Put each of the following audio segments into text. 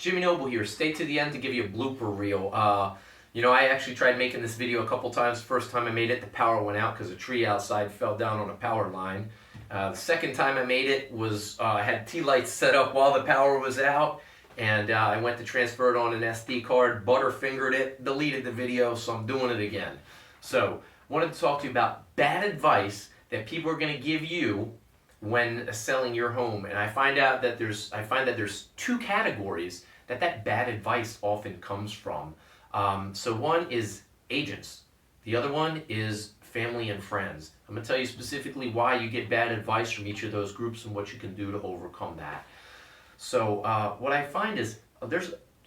Jimmy Noble here. Stay to the end to give you a blooper reel. I actually tried making this video a couple times. First time I made it, the power went out because a tree outside fell down on a power line. The second time I made it was I had tea lights set up while the power was out, and I went to transfer it on an SD card, butterfingered it, deleted the video, so I'm doing it again. So, wanted to talk to you about bad advice that people are going to give you when selling your home, and I find that there's two categories that bad advice often comes from. So one is agents, the other one is family and friends. I'm going to tell you specifically why you get bad advice from each of those groups and what you can do to overcome that. So what I find is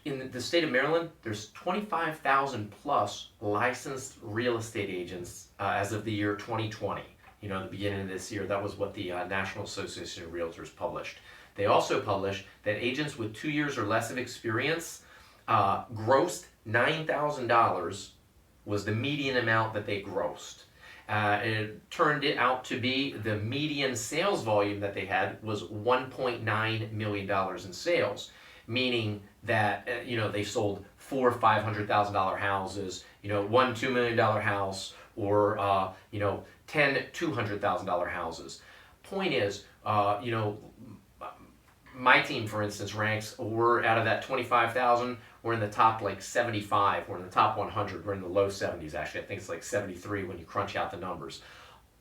in the state of Maryland, there's 25,000 plus licensed real estate agents as of the year 2020. The beginning of this year, that was what the National Association of Realtors published. They also published that agents with 2 years or less of experience grossed $9,000 was the median amount that they grossed. It turned it out to be the median sales volume that they had was $1.9 million in sales, meaning that they sold four $500,000 houses, one $2 million house, or 10 $200,000 houses. Point is, my team, for instance, ranks, we're out of that 25,000, we're in the top 75, we're in the top 100, we're in the low 70s actually. I think it's 73 when you crunch out the numbers.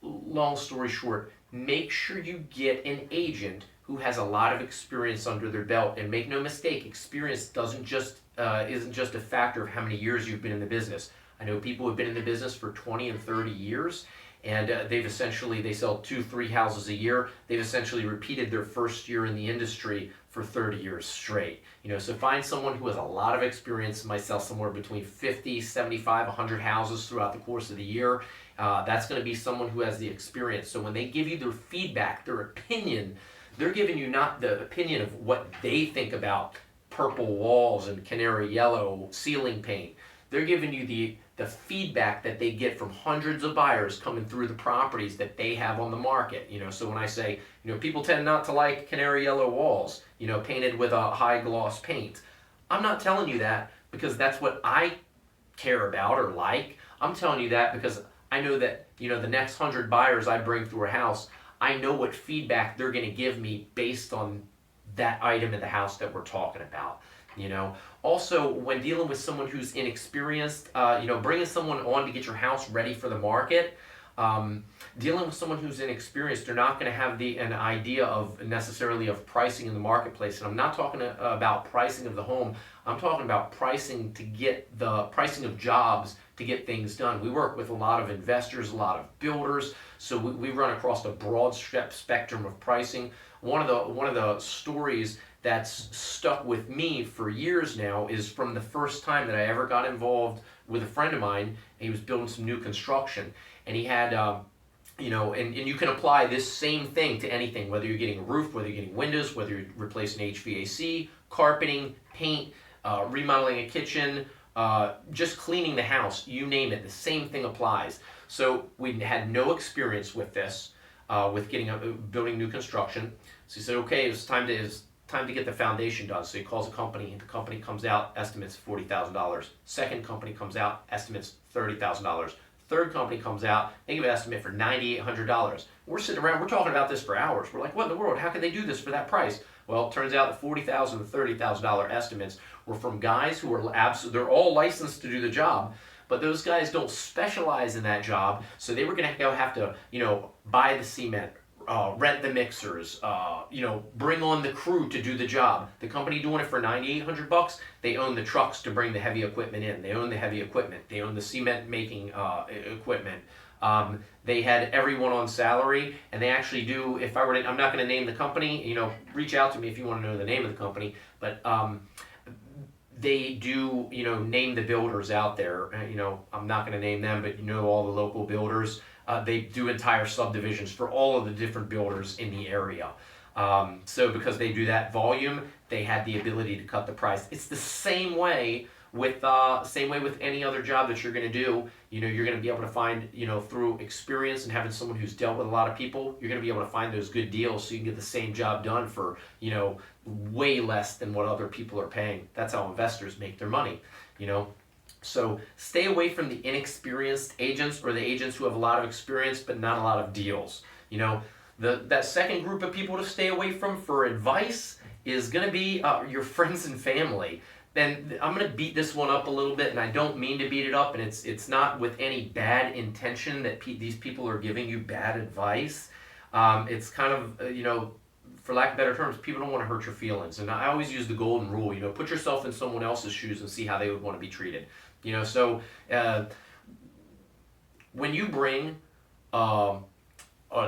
Long story short, make sure you get an agent who has a lot of experience under their belt, and make no mistake, experience isn't just a factor of how many years you've been in the business. I know people who've been in the business for 20 and 30 years, and they sell 2-3 houses a year. They've essentially repeated their first year in the industry for 30 years straight. So find someone who has a lot of experience, might sell somewhere between 50, 75, 100 houses throughout the course of the year. That's going to be someone who has the experience. So when they give you their feedback, their opinion, they're giving you not the opinion of what they think about purple walls and canary yellow ceiling paint. They're giving you the feedback that they get from hundreds of buyers coming through the properties that they have on the market. So when I say, people tend not to like canary yellow walls, painted with a high gloss paint. I'm not telling you that because that's what I care about or like. I'm telling you that because I know that, the next 100 buyers I bring through a house, I know what feedback they're going to give me based on that item in the house that we're talking about. Also, when dealing with someone who's inexperienced, bringing someone on to get your house ready for the market, dealing with someone who's inexperienced, they're not going to have an idea of necessarily of pricing in the marketplace. And I'm not talking about pricing of the home. I'm talking about pricing of jobs to get things done. We work with a lot of investors, a lot of builders, so we run across a broad spectrum of pricing. One of the stories that's stuck with me for years now is from the first time that I ever got involved with a friend of mine, and he was building some new construction, and he had, and you can apply this same thing to anything, whether you're getting a roof, whether you're getting windows, whether you're replacing HVAC, carpeting, paint, remodeling a kitchen, just cleaning the house, you name it, the same thing applies. So we had no experience with this, with building new construction. So he said, okay, it's time to get the foundation done. So he calls a company, and the company comes out, estimates $40,000. Second company comes out, estimates $30,000. Third company comes out, they give an estimate for $9,800. We're sitting around, we're talking about this for hours. We're like, what in the world? How can they do this for that price? Well, it turns out the $40,000 and $30,000 estimates were from guys who are they're all licensed to do the job, but those guys don't specialize in that job, so they were going to have to, buy the cement, rent the mixers, bring on the crew to do the job. The company doing it for $9,800, they own the trucks to bring the heavy equipment in. They own the heavy equipment. They own the cement making equipment. They had everyone on salary, and they actually do, I'm not going to name the company, reach out to me if you want to know the name of the company, but they do, name the builders out there. I'm not going to name them, but all the local builders. They do entire subdivisions for all of the different builders in the area. So because they do that volume, they had the ability to cut the price. It's the same way with same way with any other job that you're going to do. You're going to be able to find, through experience and having someone who's dealt with a lot of people, you're going to be able to find those good deals so you can get the same job done for, way less than what other people are paying. That's how investors make their money. So stay away from the inexperienced agents or the agents who have a lot of experience but not a lot of deals. That second group of people to stay away from for advice is going to be your friends and family. And I'm going to beat this one up a little bit, and I don't mean to beat it up, and it's not with any bad intention that these people are giving you bad advice. It's kind of, for lack of better terms, people don't want to hurt your feelings. And I always use the golden rule, put yourself in someone else's shoes and see how they would want to be treated. So when you bring a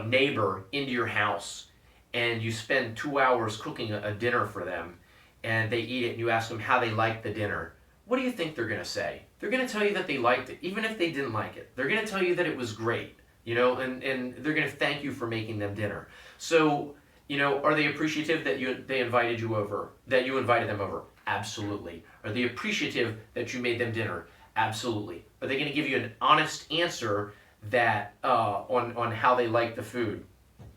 neighbor into your house and you spend 2 hours cooking a dinner for them, and they eat it and you ask them how they liked the dinner, what do you think they're going to say? They're going to tell you that they liked it, even if they didn't like it. They're going to tell you that it was great, and they're going to thank you for making them dinner. So, are they appreciative that you invited them over? Absolutely. Are they appreciative that you made them dinner? Absolutely. Are they going to give you an honest answer that on how they like the food?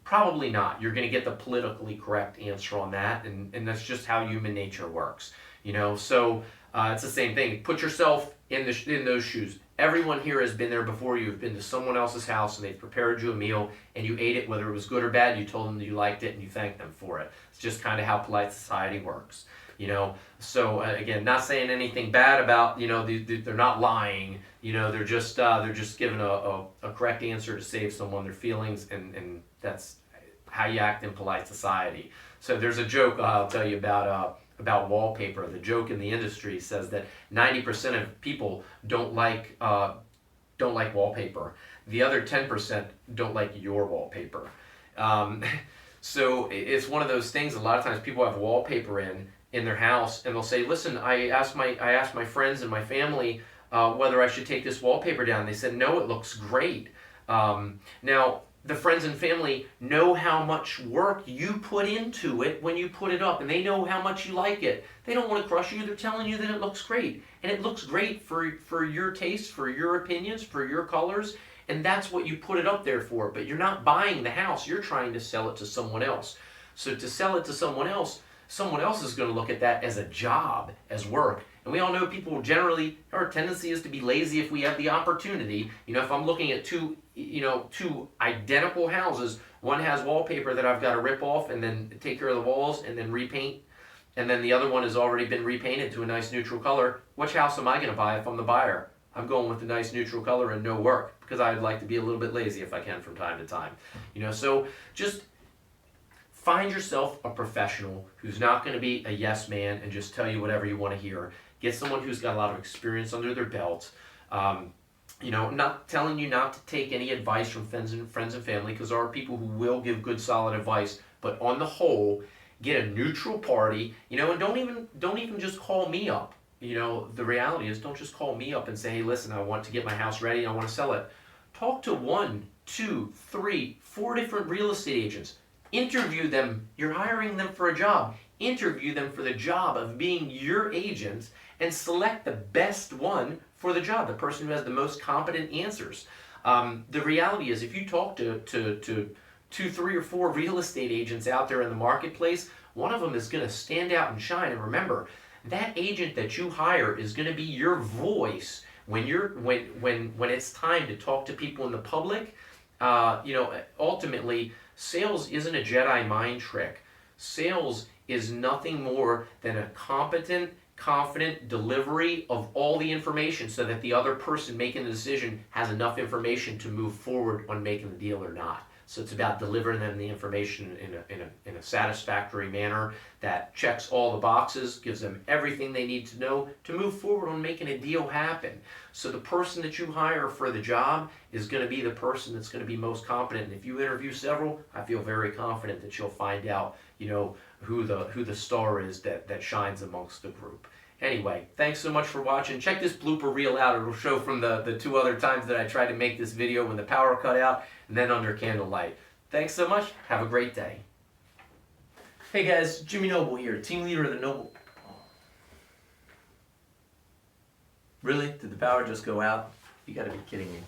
Probably not. You're going to get the politically correct answer on that, and that's just how human nature works. So it's the same thing. Put yourself in those shoes. Everyone here has been there before you. Have been to someone else's house and they've prepared you a meal and you ate it, whether it was good or bad. You told them that you liked it and you thanked them for it. It's just kind of how polite society works. So again, not saying anything bad about, they're not lying. They're just giving a correct answer to save someone their feelings, and that's how you act in polite society. So there's a joke I'll tell you about wallpaper. The joke in the industry says that 90% of people don't like wallpaper. The other 10% don't like your wallpaper. So it's one of those things. A lot of times people have wallpaper in their house, and they'll say, "Listen, I asked my friends and my family whether I should take this wallpaper down. They said no, it looks great." Now, the friends and family know how much work you put into it when you put it up, and they know how much you like it. They don't want to crush you. They're telling you that it looks great, and it looks great for your taste, for your opinions, for your colors, and that's what you put it up there for. But you're not buying the house. You're trying to sell it to someone else. So to sell it to someone else is going to look at that as a job, as work. And we all know people generally, our tendency is to be lazy if we have the opportunity. If I'm looking at two identical houses, one has wallpaper that I've got to rip off and then take care of the walls and then repaint, and then the other one has already been repainted to a nice neutral color, which house am I going to buy if I'm the buyer? I'm going with the nice neutral color and no work, because I'd like to be a little bit lazy if I can from time to time. So just find yourself a professional who's not going to be a yes man and just tell you whatever you want to hear. Get someone who's got a lot of experience under their belt. Not telling you not to take any advice from friends and family, because there are people who will give good, solid advice. But on the whole, get a neutral party. And don't even just call me up. The reality is, don't just call me up and say, "Hey, listen, I want to get my house ready. I want to sell it." Talk to 1, 2, 3, 4 different real estate agents. Interview them. You're hiring them for a job. Interview them for the job of being your agent and select the best one for the job, the person who has the most competent answers. The reality is, if you talk to 2, 3, or 4 real estate agents out there in the marketplace, one of them is going to stand out and shine. And remember, that agent that you hire is going to be your voice when it's time to talk to people in the public. Ultimately, sales isn't a Jedi mind trick. Sales is nothing more than a competent, confident delivery of all the information so that the other person making the decision has enough information to move forward on making the deal or not. So it's about delivering them the information in a satisfactory manner that checks all the boxes, gives them everything they need to know to move forward on making a deal happen. So the person that you hire for the job is going to be the person that's going to be most competent. And if you interview several, I feel very confident that you'll find out, who the star is that shines amongst the group. Anyway, thanks so much for watching. Check this blooper reel out. It'll show from the 2 other times that I tried to make this video when the power cut out and then under candlelight. Thanks so much. Have a great day. Hey guys, Jimmy Noble here, team leader of the Noble Really? Did the power just go out? You gotta be kidding me.